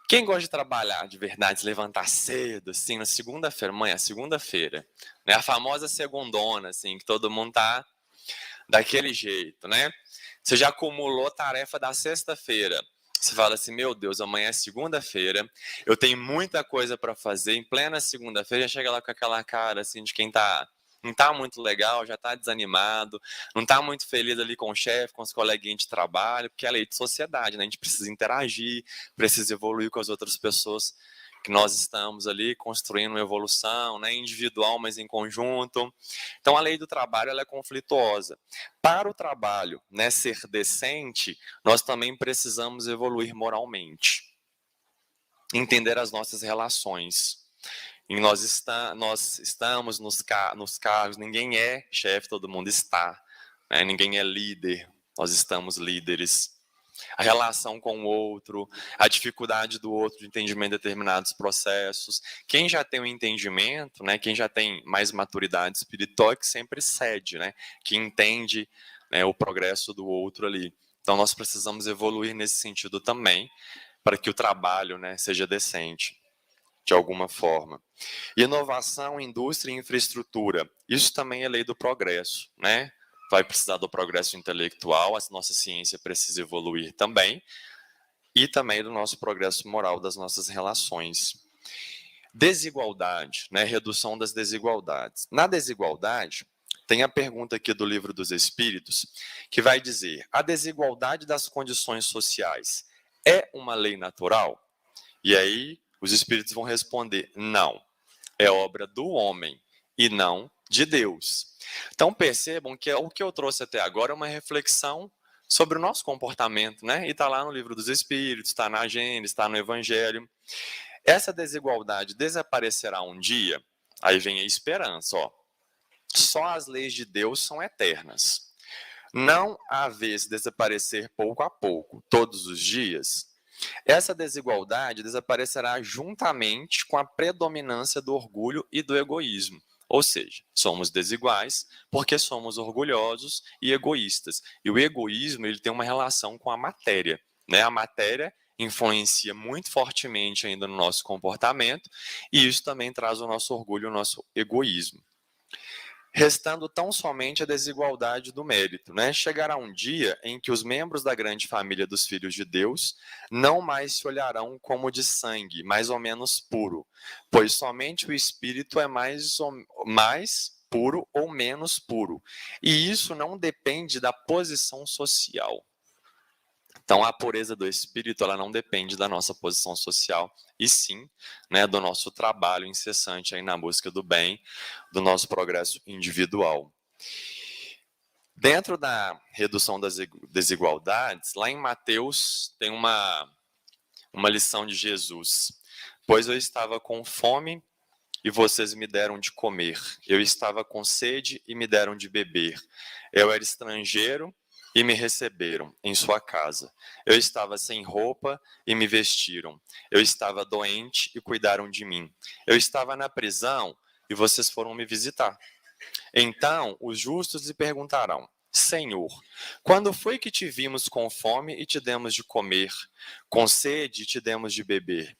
Quem gosta de trabalhar de verdade, se levantar cedo, assim, na segunda-feira, amanhã, segunda-feira, né? A famosa segundona, assim, que todo mundo tá daquele jeito, né? Você já acumulou tarefa da sexta-feira. Você fala assim, meu Deus, amanhã é segunda-feira, eu tenho muita coisa para fazer, em plena segunda-feira, já chega lá com aquela cara, assim, de quem não tá muito legal, já tá desanimado, não tá muito feliz ali com o chefe, com os coleguinhas de trabalho, porque é a lei de sociedade, né? A gente precisa interagir, precisa evoluir com as outras pessoas que nós estamos ali construindo uma evolução, né, individual, mas em conjunto. Então, a lei do trabalho ela é conflituosa. Para o trabalho, né, ser decente, nós também precisamos evoluir moralmente, entender as nossas relações. E nós estamos nos cargos, ninguém é chefe, todo mundo está. Né, ninguém é líder, nós estamos líderes. A relação com o outro, a dificuldade do outro de entendimento de determinados processos. Quem já tem um entendimento, né, quem já tem mais maturidade espiritual é que sempre cede, né, que entende, né, o progresso do outro ali. Então nós precisamos evoluir nesse sentido também, para que o trabalho, né, seja decente, de alguma forma. Inovação, indústria e infraestrutura. Isso também é lei do progresso, né? Vai precisar do progresso intelectual, a nossa ciência precisa evoluir também, e também do nosso progresso moral, das nossas relações. Desigualdade, né? Redução das desigualdades. Na desigualdade, tem a pergunta aqui do Livro dos Espíritos, que vai dizer, a desigualdade das condições sociais é uma lei natural? E aí, os Espíritos vão responder, não. É obra do homem e não de Deus. Então percebam que o que eu trouxe até agora é uma reflexão sobre o nosso comportamento, né? E está lá no Livro dos Espíritos, está na Gênesis, está no Evangelho. Essa desigualdade desaparecerá um dia? Aí vem a esperança, ó. Só as leis de Deus são eternas. Não há vez desaparecer pouco a pouco, todos os dias. Essa desigualdade desaparecerá juntamente com a predominância do orgulho e do egoísmo. Ou seja, somos desiguais porque somos orgulhosos e egoístas. E o egoísmo ele tem uma relação com a matéria, né? A matéria influencia muito fortemente ainda no nosso comportamento e isso também traz o nosso orgulho, o nosso egoísmo. Restando tão somente a desigualdade do mérito, né? Chegará um dia em que os membros da grande família dos filhos de Deus não mais se olharão como de sangue, mais ou menos puro, pois somente o espírito é mais puro ou menos puro. E isso não depende da posição social. Então, a pureza do espírito ela não depende da nossa posição social, e sim, né, do nosso trabalho incessante aí na busca do bem, do nosso progresso individual. Dentro da redução das desigualdades, lá em Mateus tem uma lição de Jesus. Pois eu estava com fome e vocês me deram de comer. Eu estava com sede e me deram de beber. Eu era estrangeiro e me receberam em sua casa. Eu estava sem roupa e me vestiram. Eu estava doente e cuidaram de mim. Eu estava na prisão e vocês foram me visitar. Então os justos lhe perguntarão, Senhor, quando foi que te vimos com fome e te demos de comer, com sede e te demos de beber?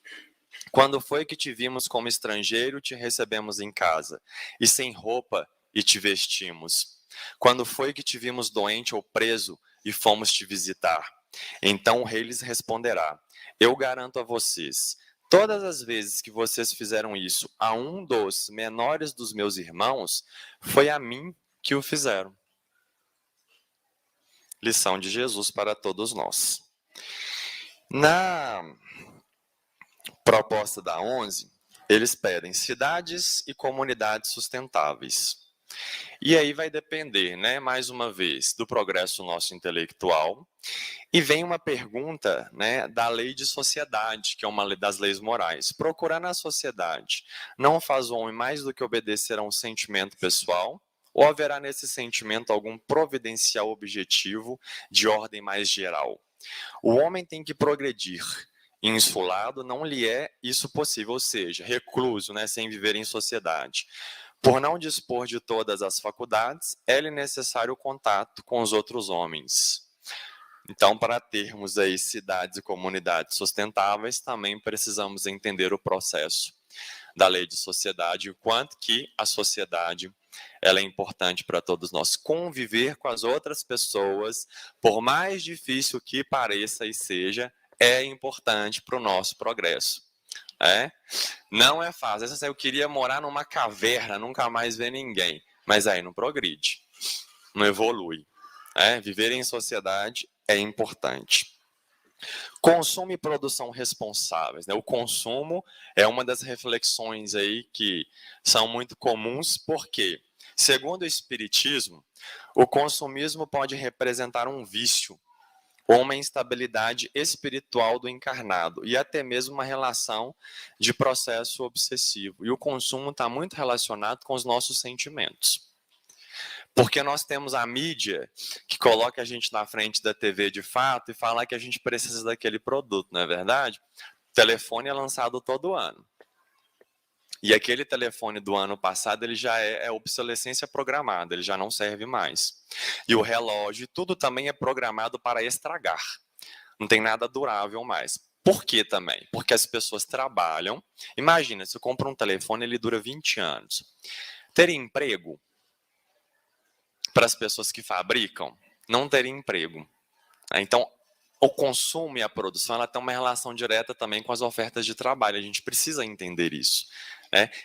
Quando foi que te vimos como estrangeiro e te recebemos em casa, e sem roupa e te vestimos? Quando foi que te vimos doente ou preso e fomos te visitar? Então o rei lhes responderá, eu garanto a vocês, todas as vezes que vocês fizeram isso a um dos menores dos meus irmãos, foi a mim que o fizeram. Lição de Jesus para todos nós. Na proposta da 11, eles pedem cidades e comunidades sustentáveis. E aí vai depender, né, mais uma vez, do progresso nosso intelectual. E vem uma pergunta, né, da lei de sociedade, que é uma das leis morais. Procurar na sociedade não faz o homem mais do que obedecer a um sentimento pessoal, ou haverá nesse sentimento algum providencial objetivo de ordem mais geral? O homem tem que progredir. Insulado não lhe é isso possível, ou seja, recluso, né, sem viver em sociedade. Por não dispor de todas as faculdades, é-lhe necessário o contato com os outros homens. Então, para termos aí cidades e comunidades sustentáveis, também precisamos entender o processo da lei de sociedade e o quanto que a sociedade ela é importante para todos nós. Conviver com as outras pessoas, por mais difícil que pareça e seja, é importante para o nosso progresso. Não é fácil. Eu queria morar numa caverna, nunca mais ver ninguém. Mas aí não progride, não evolui. Viver em sociedade é importante. Consumo e produção responsáveis. O consumo é uma das reflexões aí que são muito comuns, porque, segundo o Espiritismo, o consumismo pode representar um vício ou uma instabilidade espiritual do encarnado e até mesmo uma relação de processo obsessivo. E o consumo está muito relacionado com os nossos sentimentos. Porque nós temos a mídia que coloca a gente na frente da TV de fato e fala que a gente precisa daquele produto, não é verdade? O telefone é lançado todo ano. E aquele telefone do ano passado, ele já é obsolescência programada, ele já não serve mais. E o relógio, tudo também é programado para estragar. Não tem nada durável mais. Por que também? Porque as pessoas trabalham. Imagina, se eu compro um telefone, ele dura 20 anos. Ter emprego para as pessoas que fabricam, não ter emprego. Então, o consumo e a produção ela tem uma relação direta também com as ofertas de trabalho. A gente precisa entender isso.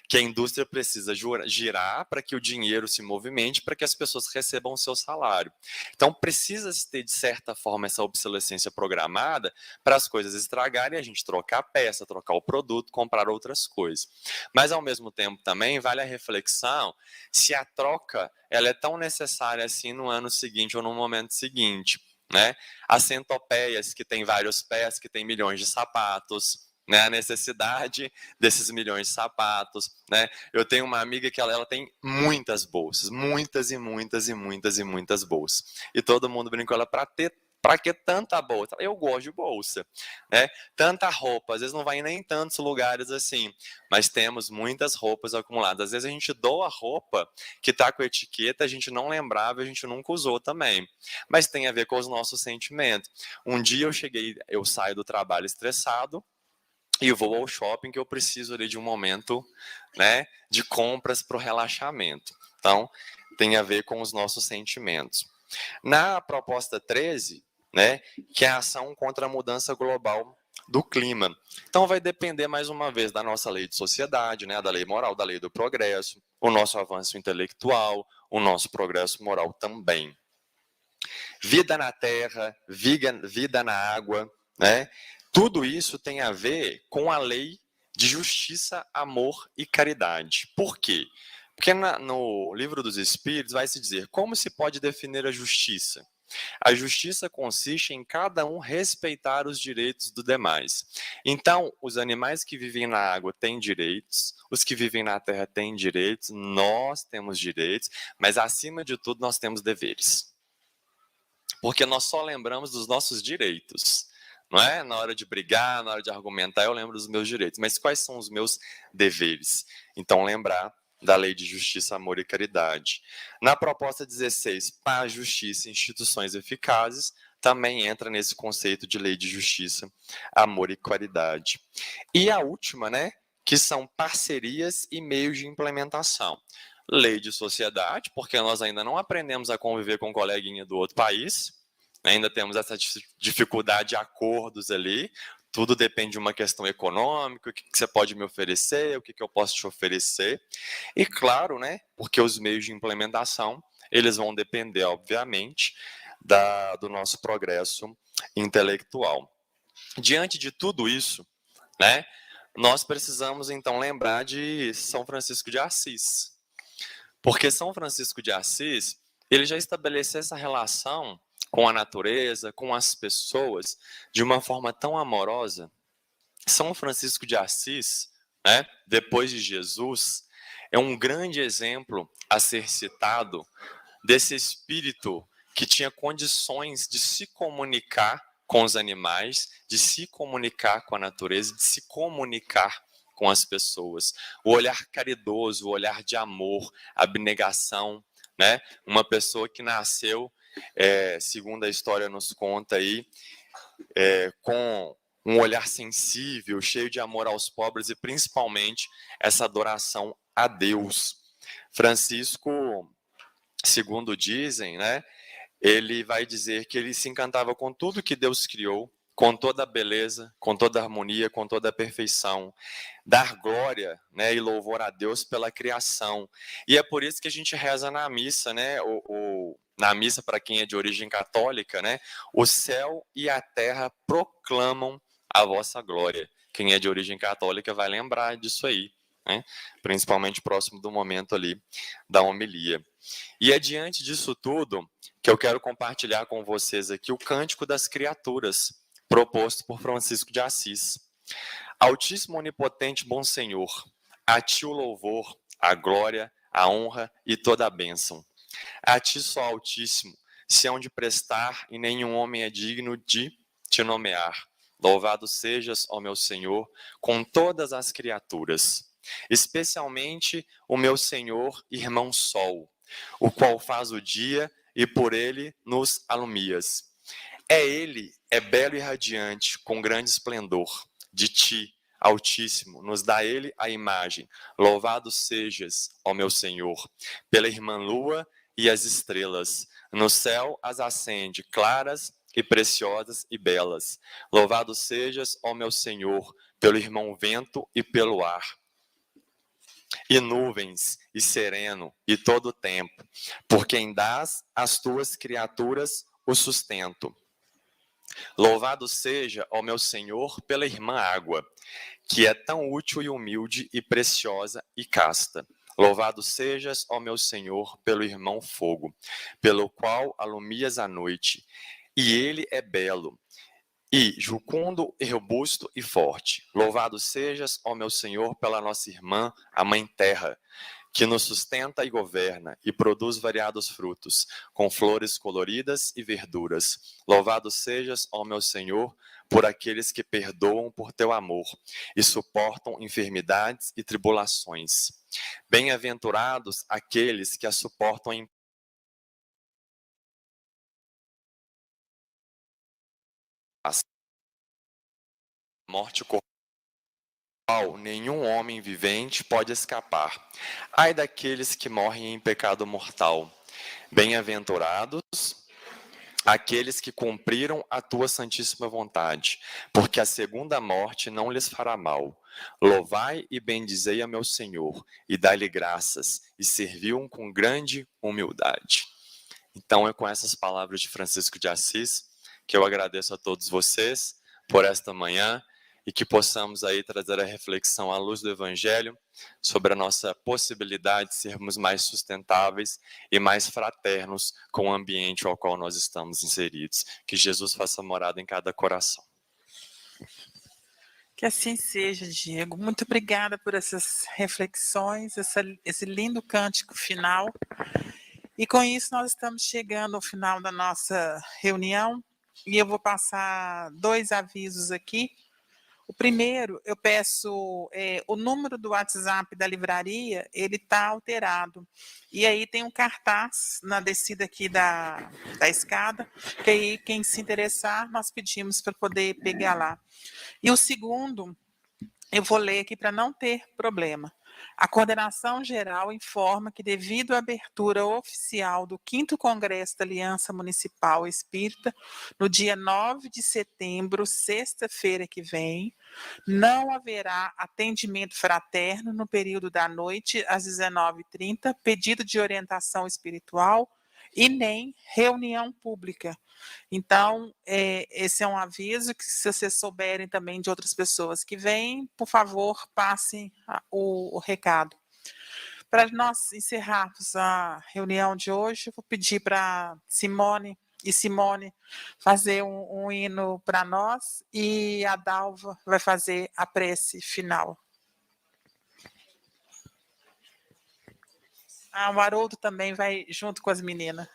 Que a indústria precisa girar para que o dinheiro se movimente, para que as pessoas recebam o seu salário. Então, precisa-se ter, de certa forma, essa obsolescência programada para as coisas estragarem e a gente trocar a peça, trocar o produto, comprar outras coisas. Mas, ao mesmo tempo, também vale a reflexão se a troca ela é tão necessária assim no ano seguinte ou no momento seguinte. As centopeias, que tem vários pés, que tem milhões de sapatos, a necessidade desses milhões de sapatos. Eu tenho uma amiga que ela tem muitas bolsas, muitas e muitas e muitas e muitas bolsas. E todo mundo brinca com ela, para que tanta bolsa? Eu gosto de bolsa. Tanta roupa, às vezes não vai nem em tantos lugares assim, mas temos muitas roupas acumuladas. Às vezes a gente doa roupa que está com etiqueta, a gente não lembrava, a gente nunca usou também. Mas tem a ver com os nossos sentimentos. Um dia eu saio do trabalho estressado, e vou ao shopping que eu preciso ali de um momento de compras para o relaxamento. Então, tem a ver com os nossos sentimentos. Na proposta 13, que é a ação contra a mudança global do clima. Então, vai depender, mais uma vez, da nossa lei de sociedade, da lei moral, da lei do progresso, o nosso avanço intelectual, o nosso progresso moral também. Vida na terra, vida na água, Tudo isso tem a ver com a lei de justiça, amor e caridade. Por quê? Porque no Livro dos Espíritos vai se dizer como se pode definir a justiça. A justiça consiste em cada um respeitar os direitos dos demais. Então, os animais que vivem na água têm direitos, os que vivem na terra têm direitos, nós temos direitos, mas acima de tudo nós temos deveres. Porque nós só lembramos dos nossos direitos. Na hora de brigar, na hora de argumentar, eu lembro dos meus direitos. Mas quais são os meus deveres? Então, lembrar da lei de justiça, amor e caridade. Na proposta 16, paz, justiça e instituições eficazes, também entra nesse conceito de lei de justiça, amor e caridade. E a última, que são parcerias e meios de implementação. Lei de sociedade, porque nós ainda não aprendemos a conviver com um coleguinha do outro país, ainda temos essa dificuldade de acordos ali, tudo depende de uma questão econômica, o que você pode me oferecer, o que eu posso te oferecer. E claro, porque os meios de implementação, eles vão depender, obviamente, do nosso progresso intelectual. Diante de tudo isso, nós precisamos então lembrar de São Francisco de Assis. Porque São Francisco de Assis, ele já estabeleceu essa relação com a natureza, com as pessoas, de uma forma tão amorosa. São Francisco de Assis, depois de Jesus, é um grande exemplo a ser citado desse espírito que tinha condições de se comunicar com os animais, de se comunicar com a natureza, de se comunicar com as pessoas. O olhar caridoso, o olhar de amor, abnegação, né? Uma pessoa que nasceu, segundo a história nos conta aí, com um olhar sensível, cheio de amor aos pobres e principalmente essa adoração a Deus. Francisco, segundo dizem, né, ele vai dizer que ele se encantava com tudo que Deus criou, com toda a beleza, com toda a harmonia, com toda a perfeição, dar glória, né, e louvor a Deus pela criação. E é por isso que a gente reza na missa, né, na missa para quem é de origem católica, né, o céu e a terra proclamam a vossa glória. Quem é de origem católica vai lembrar disso aí, né, principalmente próximo do momento ali da homilia. E é diante disso tudo que eu quero compartilhar com vocês aqui o Cântico das Criaturas, proposto por Francisco de Assis. Altíssimo, onipotente, bom Senhor, a ti o louvor, a glória, a honra e toda a bênção. A ti só, Altíssimo, se hão de prestar, e nenhum homem é digno de te nomear. Louvado sejas, ó meu Senhor, com todas as criaturas, especialmente o meu Senhor, irmão Sol, o qual faz o dia e por ele nos alumias. Ele, é belo e radiante, com grande esplendor. De ti, Altíssimo, nos dá ele a imagem. Louvado sejas, ó meu Senhor, pela irmã lua e as estrelas. No céu as acende, claras e preciosas e belas. Louvado sejas, ó meu Senhor, pelo irmão vento e pelo ar. E nuvens, e sereno, e todo o tempo, por quem dás às tuas criaturas o sustento. Louvado seja, ó meu Senhor, pela irmã água, que é tão útil e humilde e preciosa e casta. Louvado sejas, ó meu Senhor, pelo irmão fogo, pelo qual alumias a noite. E ele é belo, e jucundo, e robusto e forte. Louvado sejas, ó meu Senhor, pela nossa irmã, a Mãe Terra, que nos sustenta e governa, e produz variados frutos, com flores coloridas e verduras. Louvado sejas, ó meu Senhor, por aqueles que perdoam por teu amor, e suportam enfermidades e tribulações. Bem-aventurados aqueles que a suportam em paz. Morte corporal, nenhum homem vivente pode escapar. Ai daqueles que morrem em pecado mortal. Bem-aventurados aqueles que cumpriram a tua santíssima vontade, porque a segunda morte não lhes fará mal. Louvai e bendizei a meu Senhor, e dai-lhe graças, e serviu-o com grande humildade. Então é com essas palavras de Francisco de Assis que eu agradeço a todos vocês por esta manhã, e que possamos aí trazer a reflexão à luz do Evangelho sobre a nossa possibilidade de sermos mais sustentáveis e mais fraternos com o ambiente ao qual nós estamos inseridos. Que Jesus faça morada em cada coração.
Que assim seja, Diego. Muito obrigada por essas reflexões, esse lindo cântico final. E com isso nós estamos chegando ao final da nossa reunião e eu vou passar 2 avisos aqui. O primeiro, eu peço o número do WhatsApp da livraria, ele está alterado. E aí tem um cartaz na descida aqui da escada, que aí quem se interessar, nós pedimos para poder pegar lá. E o segundo, eu vou ler aqui para não ter problema. A coordenação geral informa que, devido à abertura oficial do 5º Congresso da Aliança Municipal Espírita, no dia 9 de setembro, sexta-feira que vem, não haverá atendimento fraterno no período da noite, às 19h30, pedido de orientação espiritual e nem reunião pública. Então, esse é um aviso que, se vocês souberem também de outras pessoas que vêm, por favor, passem o recado. Para nós encerrarmos a reunião de hoje, eu vou pedir para Simone fazer um hino para nós, e a Dalva vai fazer a prece final. O Haroldo também vai junto com as meninas.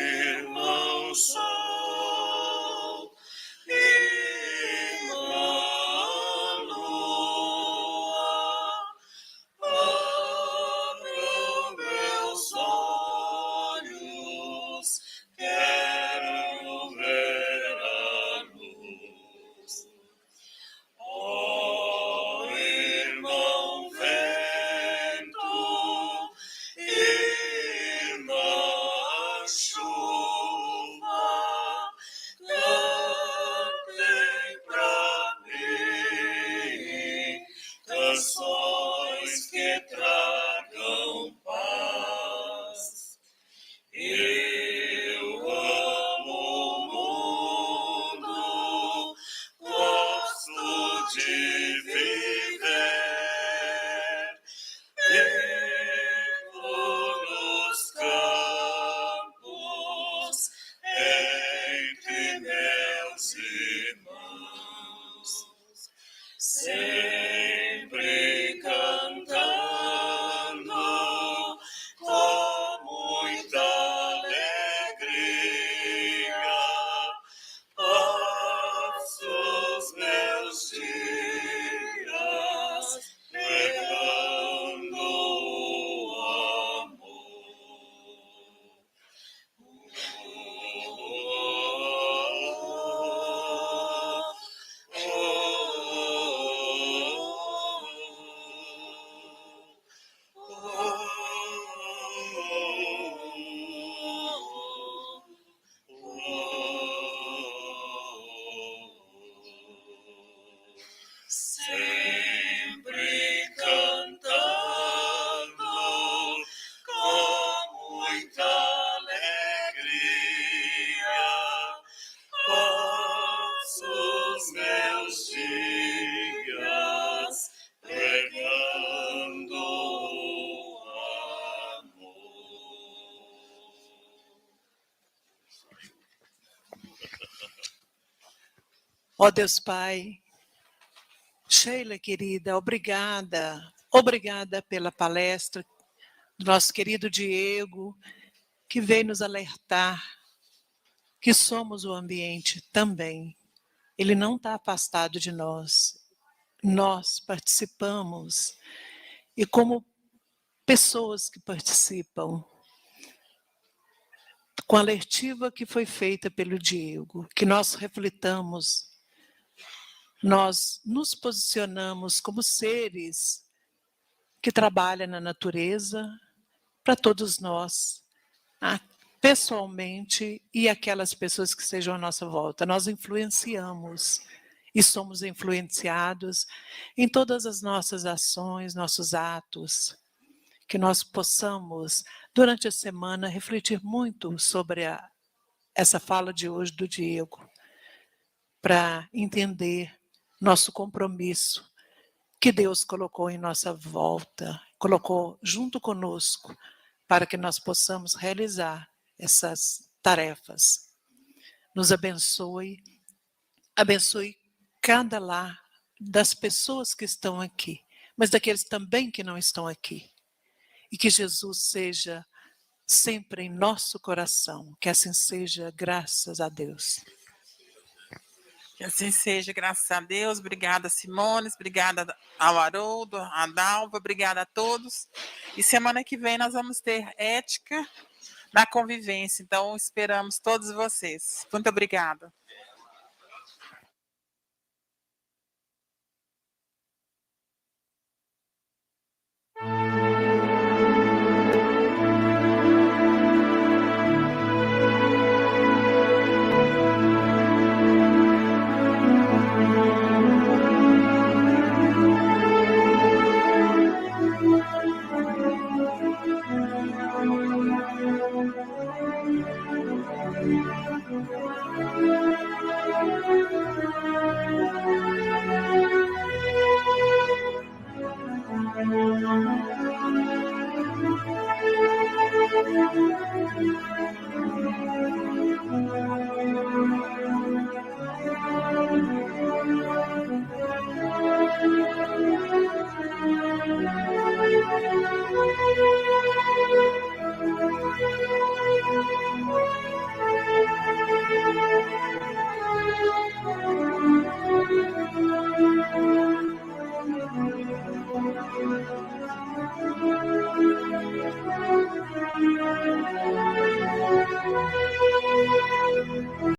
Irmão sol, irmã lua, abram meus olhos, quero ver a luz. Ó irmão vento, irmã chuva, cantem pra mim canções que tragam paz. Eu amo o mundo, gosto de viver, vivo nos campos, entre meus irmãos, sempre cantando com muita alegria. Passo os meus dias pregando o amor. Sempre cantando com muita alegria, passo os meus dias pregando o amor.
Ó Deus Pai, Sheila querida, obrigada pela palestra do nosso querido Diego, que veio nos alertar que somos o ambiente também. Ele não está afastado de nós. Nós participamos e como pessoas que participam, com a letiva que foi feita pelo Diego, que nós reflitamos, nós nos posicionamos como seres que trabalham na natureza para todos nós, pessoalmente e aquelas pessoas que estejam à nossa volta. Nós influenciamos e somos influenciados em todas as nossas ações, nossos atos, que nós possamos, durante a semana, refletir muito sobre essa fala de hoje do Diego, para entender nosso compromisso que Deus colocou em nossa volta, colocou junto conosco, para que nós possamos realizar essas tarefas. Nos abençoe, abençoe cada lar das pessoas que estão aqui, mas daqueles também que não estão aqui. E que Jesus seja sempre em nosso coração, que assim seja, graças a Deus.
Que assim seja, graças a Deus. Obrigada, Simones. Obrigada ao Haroldo, a Dalva. Obrigada a todos. E semana que vem nós vamos ter ética na convivência. Então, esperamos todos vocês. Muito obrigada.